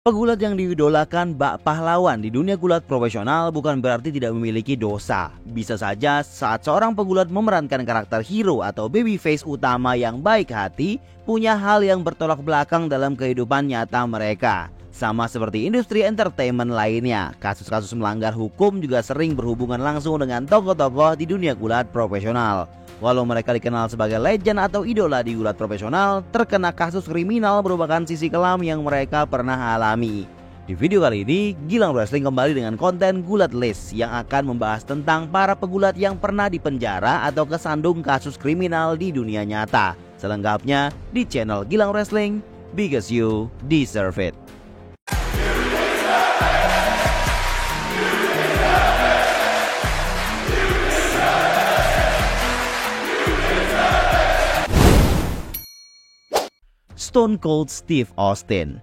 Pegulat yang diidolakan bak pahlawan di dunia gulat profesional bukan berarti tidak memiliki dosa. Bisa saja saat seorang pegulat memerankan karakter hero atau babyface utama yang baik hati, punya hal yang bertolak belakang dalam kehidupan nyata mereka. Sama seperti industri entertainment lainnya, kasus-kasus melanggar hukum juga sering berhubungan langsung dengan tokoh-tokoh di dunia gulat profesional. Walau mereka dikenal sebagai legend atau idola di gulat profesional, terkena kasus kriminal merupakan sisi kelam yang mereka pernah alami. Di video kali ini, Gilang Wrestling kembali dengan konten Gulat List yang akan membahas tentang para pegulat yang pernah dipenjara atau kesandung kasus kriminal di dunia nyata. Selengkapnya di channel Gilang Wrestling, because you deserve it. Stone Cold Steve Austin.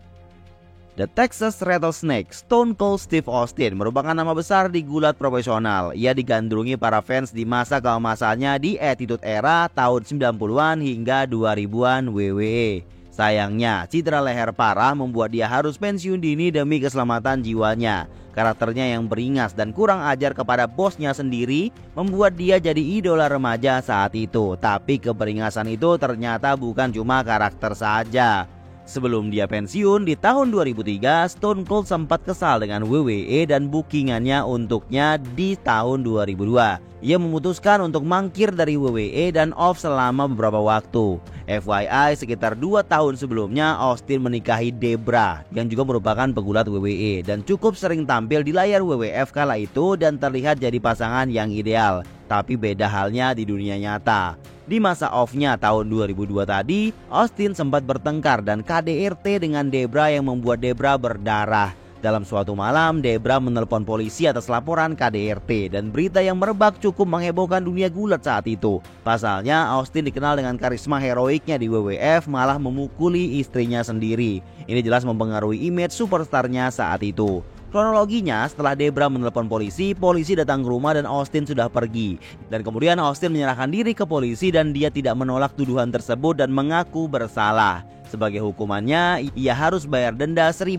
The Texas Rattlesnake, Stone Cold Steve Austin merupakan nama besar di gulat profesional. Ia digandrungi para fans di masa keemasannya di Attitude Era tahun 90-an hingga 2000-an WWE. Sayangnya, cedera leher parah membuat dia harus pensiun dini demi keselamatan jiwanya. Karakternya yang beringas dan kurang ajar kepada bosnya sendiri membuat dia jadi idola remaja saat itu. Tapi keberingasan itu ternyata bukan cuma karakter saja. Sebelum dia pensiun di tahun 2003, Stone Cold sempat kesal dengan WWE dan bookingannya untuknya di tahun 2002. Ia memutuskan untuk mangkir dari WWE dan off selama beberapa waktu. FYI, sekitar 2 tahun sebelumnya Austin menikahi Debra yang juga merupakan pegulat WWE dan cukup sering tampil di layar WWF kala itu dan terlihat jadi pasangan yang ideal. Tapi beda halnya di dunia nyata. Di masa off-nya tahun 2002 tadi, Austin sempat bertengkar dan KDRT dengan Debra yang membuat Debra berdarah. Dalam suatu malam, Debra menelpon polisi atas laporan KDRT dan berita yang merebak cukup menghebohkan dunia gulat saat itu. Pasalnya, Austin dikenal dengan karisma heroiknya di WWF malah memukuli istrinya sendiri. Ini jelas mempengaruhi image superstarnya saat itu. Kronologinya, setelah Debra menelpon polisi, polisi datang ke rumah dan Austin sudah pergi. Dan kemudian Austin menyerahkan diri ke polisi dan dia tidak menolak tuduhan tersebut dan mengaku bersalah. Sebagai hukumannya, ia harus bayar denda $1.000,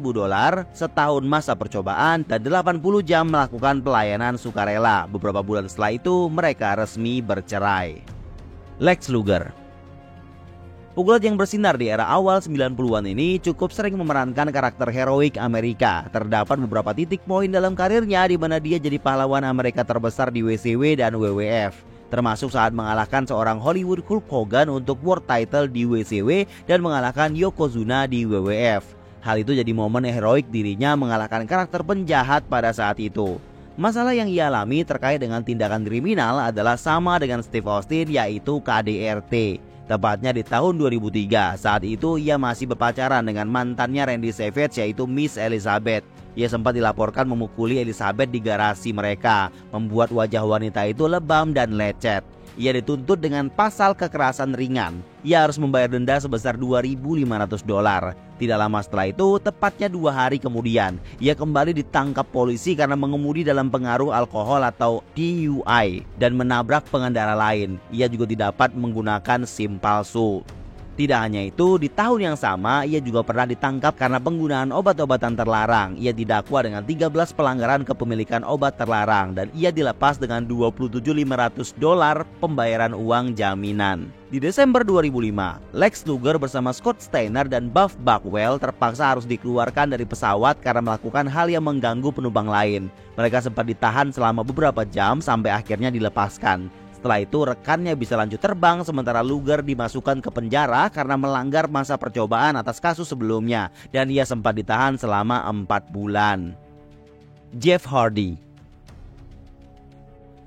setahun masa percobaan, dan 80 jam melakukan pelayanan sukarela. Beberapa bulan setelah itu, mereka resmi bercerai. Lex Luger. Pegulat yang bersinar di era awal 90-an ini cukup sering memerankan karakter heroik Amerika. Terdapat beberapa titik poin dalam karirnya di mana dia jadi pahlawan Amerika terbesar di WCW dan WWF. Termasuk saat mengalahkan seorang Hollywood Hulk Hogan untuk world title di WCW dan mengalahkan Yokozuna di WWF. Hal itu jadi momen heroik dirinya mengalahkan karakter penjahat pada saat itu. Masalah yang ia alami terkait dengan tindakan kriminal adalah sama dengan Steve Austin, yaitu KDRT. Tepatnya di tahun 2003, saat itu ia masih berpacaran dengan mantannya Randy Savage yaitu Miss Elizabeth. Ia sempat dilaporkan memukuli Elizabeth di garasi mereka, membuat wajah wanita itu lebam dan lecet. Ia dituntut dengan pasal kekerasan ringan. Ia harus membayar denda sebesar $2.500. Tidak lama setelah itu, tepatnya 2 hari kemudian, ia kembali ditangkap polisi karena mengemudi dalam pengaruh alkohol atau DUI dan menabrak pengendara lain. Ia juga didapat menggunakan SIM palsu. Tidak hanya itu, di tahun yang sama ia juga pernah ditangkap karena penggunaan obat-obatan terlarang. Ia didakwa dengan 13 pelanggaran kepemilikan obat terlarang dan ia dilepas dengan $27.500 pembayaran uang jaminan. Di Desember 2005, Lex Luger bersama Scott Steiner dan Buff Bagwell terpaksa harus dikeluarkan dari pesawat karena melakukan hal yang mengganggu penumpang lain. Mereka sempat ditahan selama beberapa jam sampai akhirnya dilepaskan. Setelah itu rekannya bisa lanjut terbang sementara Luger dimasukkan ke penjara karena melanggar masa percobaan atas kasus sebelumnya dan ia sempat ditahan selama 4 bulan. Jeff Hardy.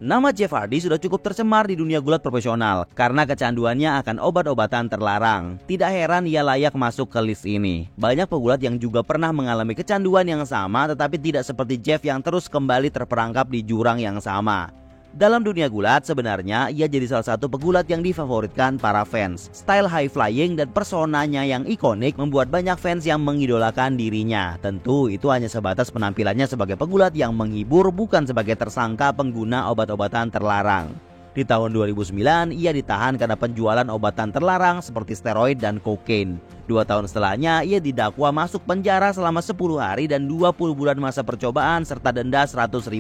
Nama Jeff Hardy sudah cukup tercemar di dunia gulat profesional karena kecanduannya akan obat-obatan terlarang. Tidak heran ia layak masuk ke list ini. Banyak pegulat yang juga pernah mengalami kecanduan yang sama tetapi tidak seperti Jeff yang terus kembali terperangkap di jurang yang sama. Dalam dunia gulat sebenarnya ia jadi salah satu pegulat yang difavoritkan para fans. Style high flying dan personanya yang ikonik membuat banyak fans yang mengidolakan dirinya. Tentu itu hanya sebatas penampilannya sebagai pegulat yang menghibur, bukan sebagai tersangka pengguna obat-obatan terlarang. Di tahun 2009, ia ditahan karena penjualan obatan terlarang seperti steroid dan kokain. 2 tahun setelahnya, ia didakwa masuk penjara selama 10 hari dan 20 bulan masa percobaan serta denda $100.000.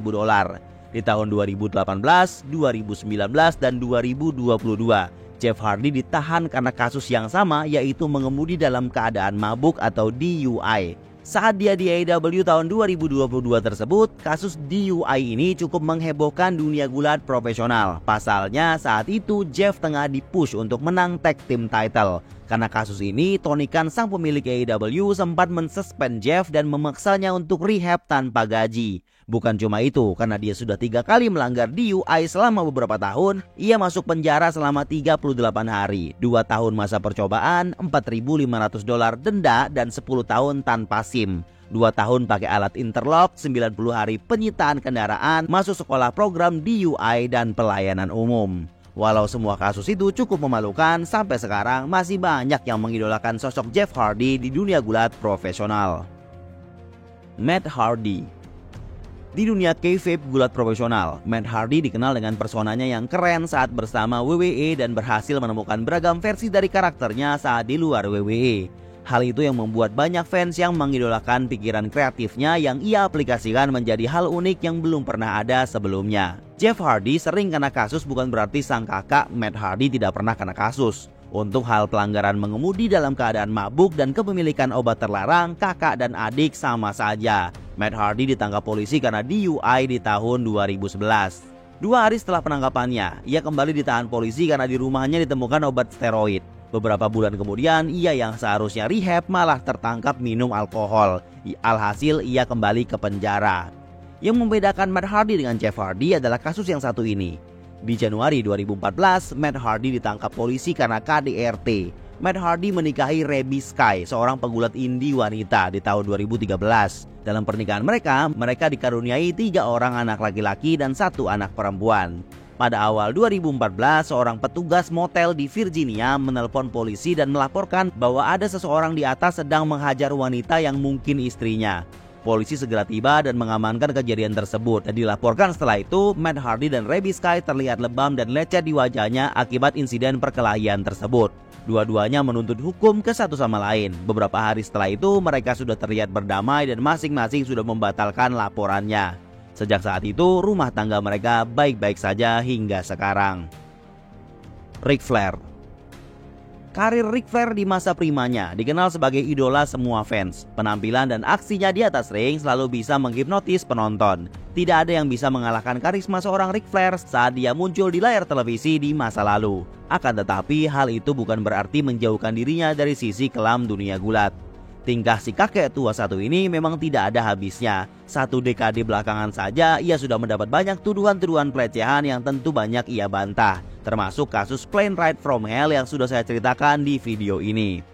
Di tahun 2018, 2019, dan 2022, Jeff Hardy ditahan karena kasus yang sama, yaitu mengemudi dalam keadaan mabuk atau DUI. Saat dia di AEW tahun 2022 tersebut, kasus DUI ini cukup menghebohkan dunia gulat profesional. Pasalnya saat itu Jeff tengah dipush untuk menang tag team title. Karena kasus ini, Tony Khan sang pemilik AEW sempat mensuspend Jeff dan memaksanya untuk rehab tanpa gaji. Bukan cuma itu, karena dia sudah 3 kali melanggar DUI selama beberapa tahun, ia masuk penjara selama 38 hari, 2 tahun masa percobaan, $4.500 denda, dan 10 tahun tanpa SIM. 2 tahun pakai alat interlock, 90 hari penyitaan kendaraan, masuk sekolah program DUI, dan pelayanan umum. Walau semua kasus itu cukup memalukan, sampai sekarang masih banyak yang mengidolakan sosok Jeff Hardy di dunia gulat profesional. Matt Hardy. Di dunia kayfabe gulat profesional, Matt Hardy dikenal dengan personanya yang keren saat bersama WWE dan berhasil menemukan beragam versi dari karakternya saat di luar WWE. Hal itu yang membuat banyak fans yang mengidolakan pikiran kreatifnya yang ia aplikasikan menjadi hal unik yang belum pernah ada sebelumnya. Jeff Hardy sering kena kasus, bukan berarti sang kakak Matt Hardy tidak pernah kena kasus. Untuk hal pelanggaran mengemudi dalam keadaan mabuk dan kepemilikan obat terlarang, kakak dan adik sama saja. Matt Hardy ditangkap polisi karena DUI di tahun 2011. 2 hari setelah penangkapannya, ia kembali ditahan polisi karena di rumahnya ditemukan obat steroid. Beberapa bulan kemudian, ia yang seharusnya rehab malah tertangkap minum alkohol. Alhasil, ia kembali ke penjara. Yang membedakan Matt Hardy dengan Jeff Hardy adalah kasus yang satu ini. Di Januari 2014, Matt Hardy ditangkap polisi karena KDRT. Matt Hardy menikahi Reby Sky, seorang pegulat indie wanita, di tahun 2013. Dalam pernikahan mereka dikaruniai 3 orang anak laki-laki dan 1 anak perempuan. Pada awal 2014, seorang petugas motel di Virginia menelpon polisi dan melaporkan bahwa ada seseorang di atas sedang menghajar wanita yang mungkin istrinya. Polisi segera tiba dan mengamankan kejadian tersebut, dan dilaporkan setelah itu Matt Hardy dan Reby Sky terlihat lebam dan lecet di wajahnya akibat insiden perkelahian tersebut. Dua-duanya menuntut hukum ke satu sama lain. Beberapa hari setelah itu mereka sudah terlihat berdamai dan masing-masing sudah membatalkan laporannya. Sejak saat itu rumah tangga mereka baik-baik saja hingga sekarang. Ric Flair. Karir Ric Flair di masa primanya dikenal sebagai idola semua fans. Penampilan dan aksinya di atas ring selalu bisa menghipnotis penonton. Tidak ada yang bisa mengalahkan karisma seorang Ric Flair saat dia muncul di layar televisi di masa lalu. Akan tetapi hal itu bukan berarti menjauhkan dirinya dari sisi kelam dunia gulat. Tingkah si kakek tua satu ini memang tidak ada habisnya. 1 dekade belakangan saja ia sudah mendapat banyak tuduhan-tuduhan pelecehan yang tentu banyak ia bantah, termasuk kasus Plane Ride from Hell yang sudah saya ceritakan di video ini.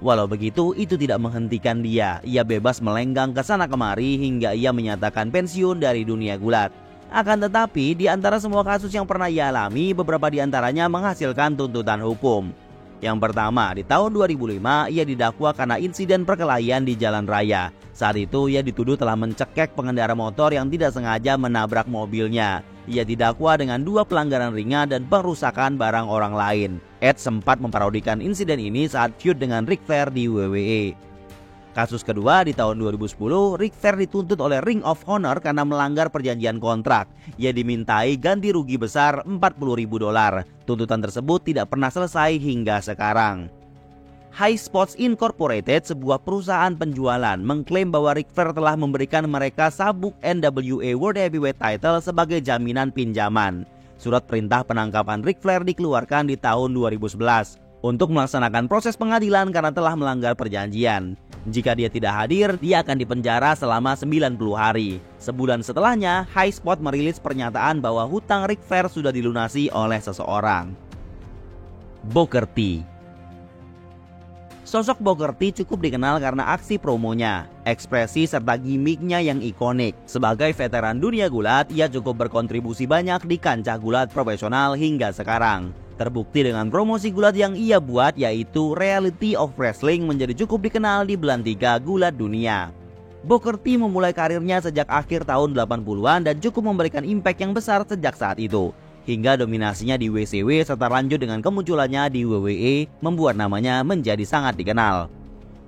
Walau begitu, itu tidak menghentikan dia. Ia bebas melenggang ke sana kemari hingga ia menyatakan pensiun dari dunia gulat. Akan tetapi, di antara semua kasus yang pernah ia alami, beberapa di antaranya menghasilkan tuntutan hukum. Yang pertama, di tahun 2005 ia didakwa karena insiden perkelahian di jalan raya. Saat itu ia dituduh telah mencekek pengendara motor yang tidak sengaja menabrak mobilnya. Ia didakwa dengan 2 pelanggaran ringan dan perusakan barang orang lain. Ed sempat memparodikan insiden ini saat feud dengan Ric Flair di WWE. Kasus kedua, di tahun 2010, Ric Flair dituntut oleh Ring of Honor karena melanggar perjanjian kontrak. Ia dimintai ganti rugi besar $40.000. Tuntutan tersebut tidak pernah selesai hingga sekarang. High Spots Incorporated, sebuah perusahaan penjualan, mengklaim bahwa Ric Flair telah memberikan mereka sabuk NWA World Heavyweight Title sebagai jaminan pinjaman. Surat perintah penangkapan Ric Flair dikeluarkan di tahun 2011 untuk melaksanakan proses pengadilan karena telah melanggar perjanjian. Jika dia tidak hadir, dia akan dipenjara selama 90 hari. Sebulan setelahnya, High Spot merilis pernyataan bahwa hutang Ric Flair sudah dilunasi oleh seseorang. Booker T. Sosok Booker T cukup dikenal karena aksi promonya, ekspresi serta gimmicknya yang ikonik. Sebagai veteran dunia gulat, ia cukup berkontribusi banyak di kancah gulat profesional hingga sekarang. Terbukti dengan promosi gulat yang ia buat, yaitu Reality of Wrestling, menjadi cukup dikenal di belantika gulat dunia. Booker T memulai karirnya sejak akhir tahun 80-an dan cukup memberikan impact yang besar sejak saat itu. hingga dominasinya di WCW serta lanjut dengan kemunculannya di WWE membuat namanya menjadi sangat dikenal.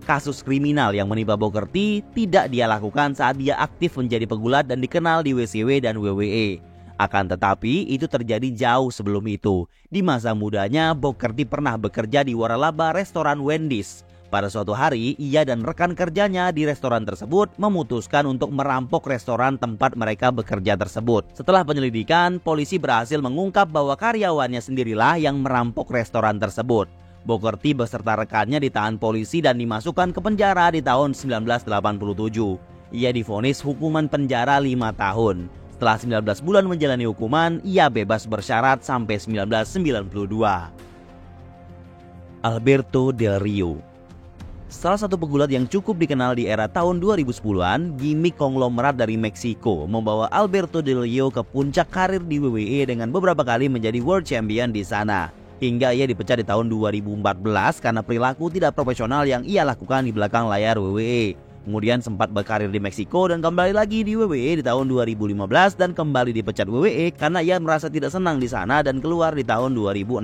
Kasus kriminal yang menimpa Booker T tidak dia lakukan saat dia aktif menjadi pegulat dan dikenal di WCW dan WWE. Akan tetapi itu terjadi jauh sebelum itu. Di masa mudanya Booker T pernah bekerja di waralaba restoran Wendy's. Pada suatu hari, ia dan rekan kerjanya di restoran tersebut memutuskan untuk merampok restoran tempat mereka bekerja tersebut. Setelah penyelidikan, polisi berhasil mengungkap bahwa karyawannya sendirilah yang merampok restoran tersebut. Booker T beserta rekannya ditahan polisi dan dimasukkan ke penjara di tahun 1987. Ia divonis hukuman penjara 5 tahun. Setelah 19 bulan menjalani hukuman, ia bebas bersyarat sampai 1992. Alberto Del Rio. Salah satu pegulat yang cukup dikenal di era tahun 2010-an, gimmick konglomerat dari Meksiko membawa Alberto Del Rio ke puncak karir di WWE dengan beberapa kali menjadi World Champion di sana. Hingga ia dipecat di tahun 2014 karena perilaku tidak profesional yang ia lakukan di belakang layar WWE. Kemudian sempat berkarir di Meksiko dan kembali lagi di WWE di tahun 2015 dan kembali dipecat WWE karena ia merasa tidak senang di sana dan keluar di tahun 2016.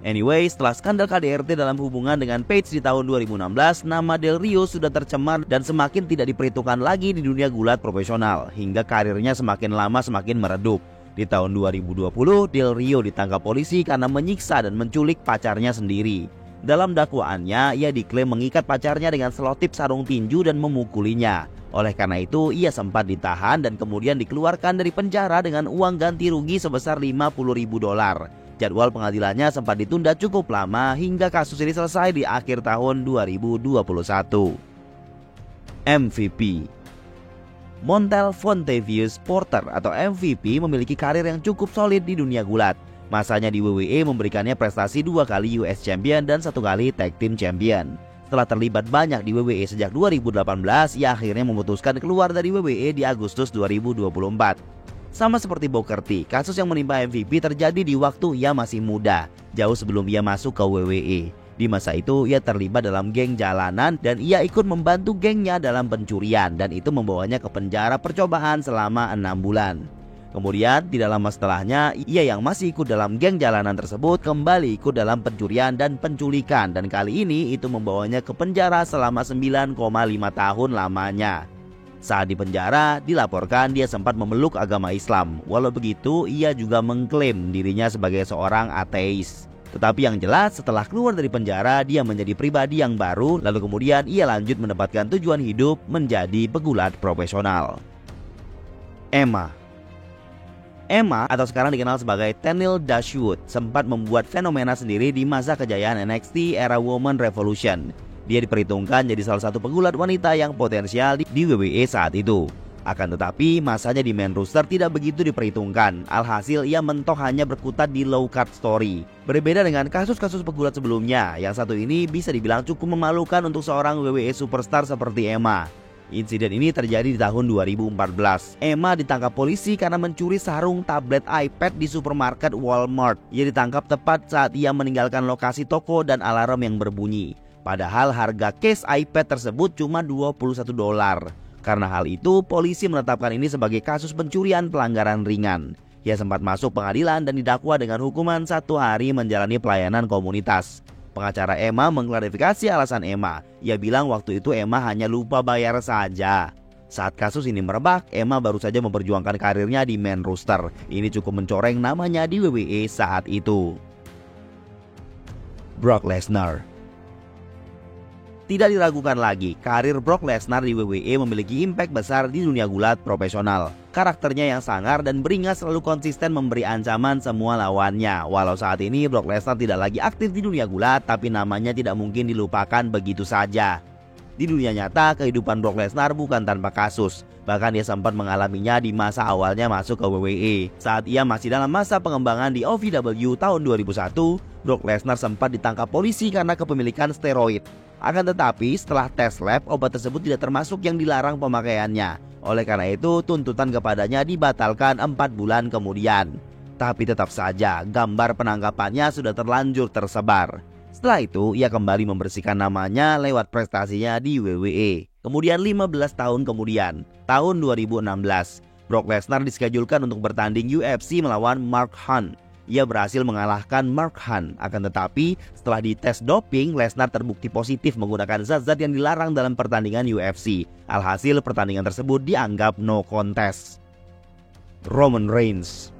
Anyway, setelah skandal KDRT dalam hubungan dengan Paige di tahun 2016, nama Del Rio sudah tercemar dan semakin tidak diperhitungkan lagi di dunia gulat profesional, hingga karirnya semakin lama semakin meredup. Di tahun 2020, Del Rio ditangkap polisi karena menyiksa dan menculik pacarnya sendiri. Dalam dakwaannya, ia diklaim mengikat pacarnya dengan selotip sarung tinju dan memukulinya. Oleh karena itu, ia sempat ditahan dan kemudian dikeluarkan dari penjara dengan uang ganti rugi sebesar $50.000. Jadwal pengadilannya sempat ditunda cukup lama hingga kasus ini selesai di akhir tahun 2021. MVP Montel Vontavious Porter atau MVP memiliki karir yang cukup solid di dunia gulat. Masanya di WWE memberikannya prestasi 2 kali US Champion dan 1 kali Tag Team Champion. Setelah terlibat banyak di WWE sejak 2018, ia akhirnya memutuskan keluar dari WWE di Agustus 2024. Sama seperti Booker T, kasus yang menimpa MVP terjadi di waktu ia masih muda, jauh sebelum ia masuk ke WWE. Di masa itu ia terlibat dalam geng jalanan dan ia ikut membantu gengnya dalam pencurian dan itu membawanya ke penjara percobaan selama 6 bulan. Kemudian tidak lama setelahnya ia yang masih ikut dalam geng jalanan tersebut kembali ikut dalam pencurian dan penculikan dan kali ini itu membawanya ke penjara selama 9,5 tahun lamanya. Saat di penjara dilaporkan dia sempat memeluk agama Islam. Walau begitu ia juga mengklaim dirinya sebagai seorang ateis. Tetapi yang jelas setelah keluar dari penjara dia menjadi pribadi yang baru lalu kemudian ia lanjut mendapatkan tujuan hidup menjadi pegulat profesional. Emma atau sekarang dikenal sebagai Tenille Dashwood sempat membuat fenomena sendiri di masa kejayaan NXT era Women Revolution. Dia diperhitungkan jadi salah satu pegulat wanita yang potensial di WWE saat itu. Akan tetapi masanya di main roster tidak begitu diperhitungkan. Alhasil ia mentok hanya berkutat di low card story. Berbeda dengan kasus-kasus pegulat sebelumnya, yang satu ini bisa dibilang cukup memalukan untuk seorang WWE superstar seperti Emma. Insiden ini terjadi di tahun 2014. Emma ditangkap polisi karena mencuri sarung tablet iPad di supermarket Walmart. Ia ditangkap tepat saat ia meninggalkan lokasi toko dan alarm yang berbunyi. Padahal harga case iPad tersebut cuma $21. Karena hal itu, polisi menetapkan ini sebagai kasus pencurian pelanggaran ringan. Ia sempat masuk pengadilan dan didakwa dengan hukuman 1 hari menjalani pelayanan komunitas. Pengacara Emma mengklarifikasi alasan Emma. Ia bilang waktu itu Emma hanya lupa bayar saja. Saat kasus ini merebak, Emma baru saja memperjuangkan karirnya di main roster. Ini cukup mencoreng namanya di WWE saat itu. Brock Lesnar. Tidak diragukan lagi, karir Brock Lesnar di WWE memiliki impact besar di dunia gulat profesional. Karakternya yang sangar dan beringas selalu konsisten memberi ancaman semua lawannya. Walau saat ini Brock Lesnar tidak lagi aktif di dunia gulat, tapi namanya tidak mungkin dilupakan begitu saja. Di dunia nyata, kehidupan Brock Lesnar bukan tanpa kasus. Bahkan dia sempat mengalaminya di masa awalnya masuk ke WWE. Saat ia masih dalam masa pengembangan di OVW tahun 2001, Brock Lesnar sempat ditangkap polisi karena kepemilikan steroid. Akan tetapi setelah tes lab, obat tersebut tidak termasuk yang dilarang pemakaiannya. Oleh karena itu, tuntutan kepadanya dibatalkan 4 bulan kemudian. Tapi tetap saja, gambar penangkapannya sudah terlanjur tersebar. Setelah itu, ia kembali membersihkan namanya lewat prestasinya di WWE. Kemudian 15 tahun kemudian, tahun 2016, Brock Lesnar dischedulkan untuk bertanding UFC melawan Mark Hunt. Ia berhasil mengalahkan Mark Hunt, akan tetapi setelah dites doping, Lesnar terbukti positif menggunakan zat-zat yang dilarang dalam pertandingan UFC. Alhasil pertandingan tersebut dianggap no contest. Roman Reigns.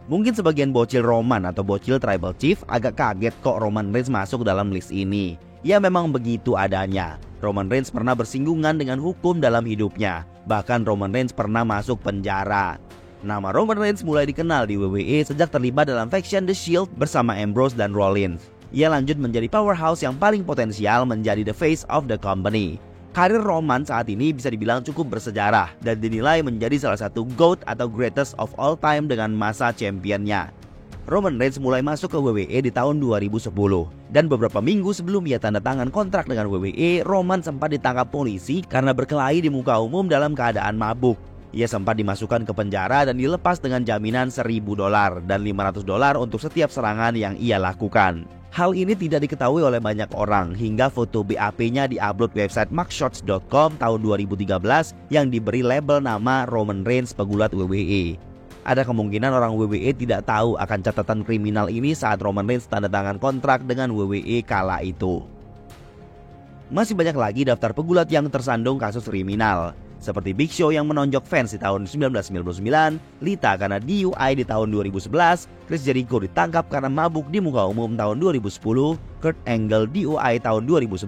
Mungkin sebagian bocil Roman atau bocil Tribal Chief agak kaget kok Roman Reigns masuk dalam list ini. Ya memang begitu adanya. Roman Reigns pernah bersinggungan dengan hukum dalam hidupnya. Bahkan Roman Reigns pernah masuk penjara. Nama Roman Reigns mulai dikenal di WWE sejak terlibat dalam faction The Shield bersama Ambrose dan Rollins. Ia lanjut menjadi powerhouse yang paling potensial menjadi the face of the company. Karir Roman saat ini bisa dibilang cukup bersejarah dan dinilai menjadi salah satu GOAT atau greatest of all time dengan masa championnya. Roman Reigns mulai masuk ke WWE di tahun 2010 dan beberapa minggu sebelum ia tanda tangan kontrak dengan WWE, Roman sempat ditangkap polisi karena berkelahi di muka umum dalam keadaan mabuk. Ia sempat dimasukkan ke penjara dan dilepas dengan jaminan $1.000 dan $500 untuk setiap serangan yang ia lakukan. Hal ini tidak diketahui oleh banyak orang hingga foto BAP-nya diupload website maxshots.com tahun 2013 yang diberi label nama Roman Reigns pegulat WWE. Ada kemungkinan orang WWE tidak tahu akan catatan kriminal ini saat Roman Reigns tanda tangan kontrak dengan WWE kala itu. Masih banyak lagi daftar pegulat yang tersandung kasus kriminal. Seperti Big Show yang menonjok fans di tahun 1999, Lita karena DUI di tahun 2011, Chris Jericho ditangkap karena mabuk di muka umum tahun 2010, Kurt Angle DUI tahun 2011,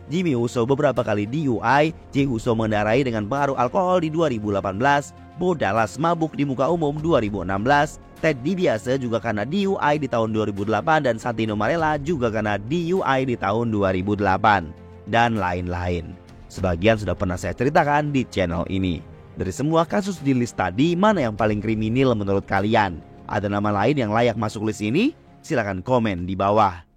Jimmy Uso beberapa kali DUI, Jey Uso mengendarai dengan pengaruh alkohol di 2018, Bo Dallas mabuk di muka umum 2016, Ted DiBiase juga karena DUI di tahun 2008 dan Santino Marella juga karena DUI di tahun 2008, dan lain-lain. Sebagian sudah pernah saya ceritakan di channel ini. Dari semua kasus di list tadi, mana yang paling kriminal menurut kalian? Ada nama lain yang layak masuk list ini? Silahkan komen di bawah.